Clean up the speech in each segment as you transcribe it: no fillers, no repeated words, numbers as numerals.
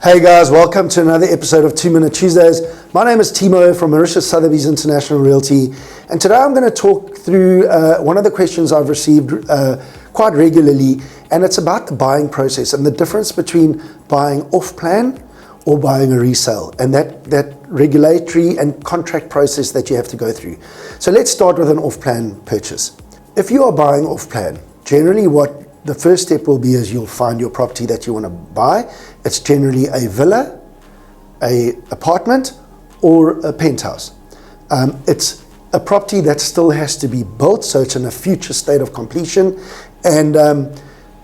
Hey guys, welcome to another episode of 2 Minute Tuesdays. My name is Timo from Mauritius, Sotheby's International Realty, and today I'm going to talk through one of the questions I've received quite regularly, and it's about the buying process and the difference between buying off-plan or buying a resale, and that regulatory and contract process that you have to go through. So let's start with an off-plan purchase. If you are buying off-plan, generally what the first step will be is you'll find your property that you want to buy. It's generally a villa, a apartment, or a penthouse. It's a property that still has to be built, so it's in a future state of completion, and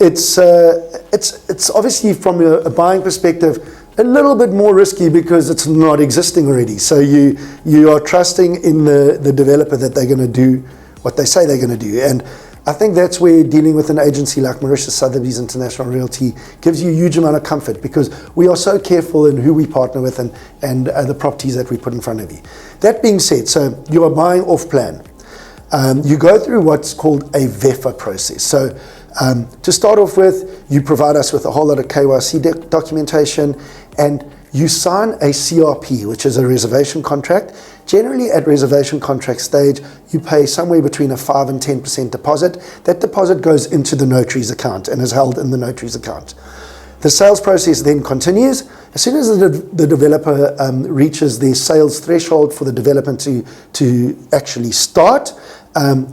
it's obviously from a buying perspective a little bit more risky because it's not existing already. So you are trusting in the developer that they're going to do what they say they're going to do, and I think that's where dealing with an agency like Mauritius Sotheby's International Realty gives you a huge amount of comfort, because we are so careful in who we partner with and the properties that we put in front of you. That being said, so you are buying off plan. You go through what's called a VEFA process. So to start off with, you provide us with a whole lot of KYC documentation, and you sign a CRP, which is a reservation contract. Generally at reservation contract stage, you pay somewhere between a 5 and 10% deposit. That deposit goes into the notary's account and is held in the notary's account. The sales process then continues. As soon as the developer reaches the sales threshold for the development to actually start,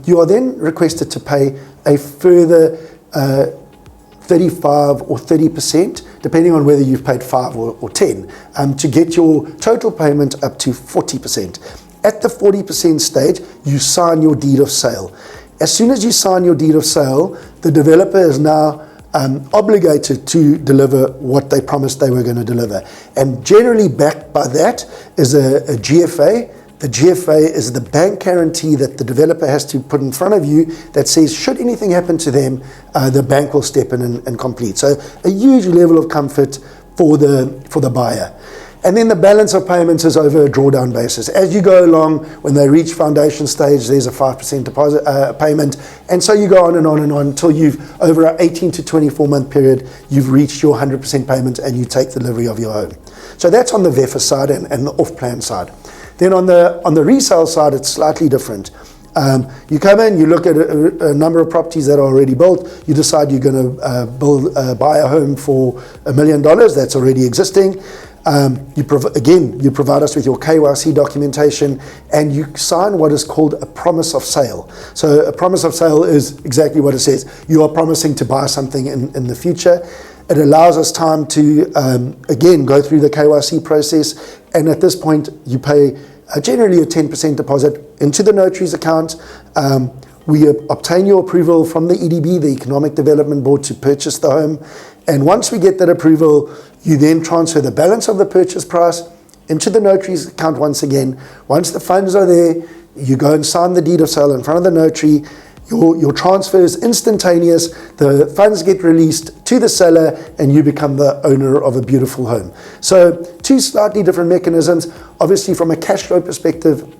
you are then requested to pay a further 35 or 30%, depending on whether you've paid 5 or 10, to get your total payment up to 40%. At the 40% stage, you sign your deed of sale. As soon as you sign your deed of sale, the developer is now obligated to deliver what they promised they were going to deliver. And generally backed by that is a GFA. The GFA is the bank guarantee that the developer has to put in front of you that says, should anything happen to them, the bank will step in and complete. So a huge level of comfort for the buyer. And then the balance of payments is over a drawdown basis. As you go along, when they reach foundation stage, there's a 5% deposit payment. And so you go on and on and on until you've, over an 18 to 24 month period, you've reached your 100% payment and you take delivery of your home. So that's on the VEFA side and the off-plan side. Then on the resale side, it's slightly different. You come in, you look at a number of properties that are already built, you decide you're going to buy a home for $1 million that's already existing. You provide us with your KYC documentation, and you sign what is called a promise of sale. So a promise of sale is exactly what it says. You are promising to buy something in the future. It allows us time to, again, go through the KYC process, and at this point, you pay generally a 10% deposit into the notary's account. We obtain your approval from the EDB, the Economic Development Board, to purchase the home. And once we get that approval, you then transfer the balance of the purchase price into the notary's account once again. Once the funds are there, you go and sign the deed of sale in front of the notary. Your transfer is instantaneous, the funds get released to the seller, and you become the owner of a beautiful home. So two slightly different mechanisms. Obviously from a cash flow perspective,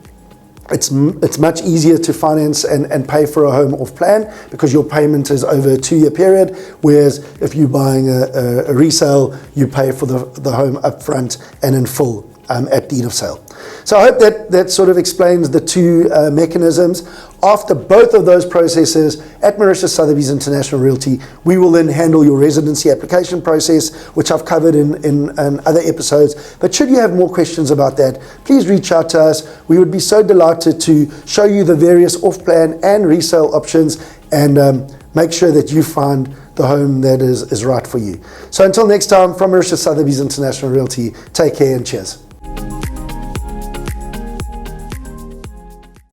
it's much easier to finance and pay for a home off plan because your payment is over a 2-year period, whereas if you're buying a resale, you pay for the home upfront and in full at deed of sale. So I hope that sort of explains the two mechanisms. After both of those processes, at Mauritius Sotheby's International Realty, we will then handle your residency application process, which I've covered in other episodes. But should you have more questions about that, please reach out to us. We would be so delighted to show you the various off-plan and resale options, and make sure that you find the home that is right for you. So until next time, from Mauritius Sotheby's International Realty, take care and cheers.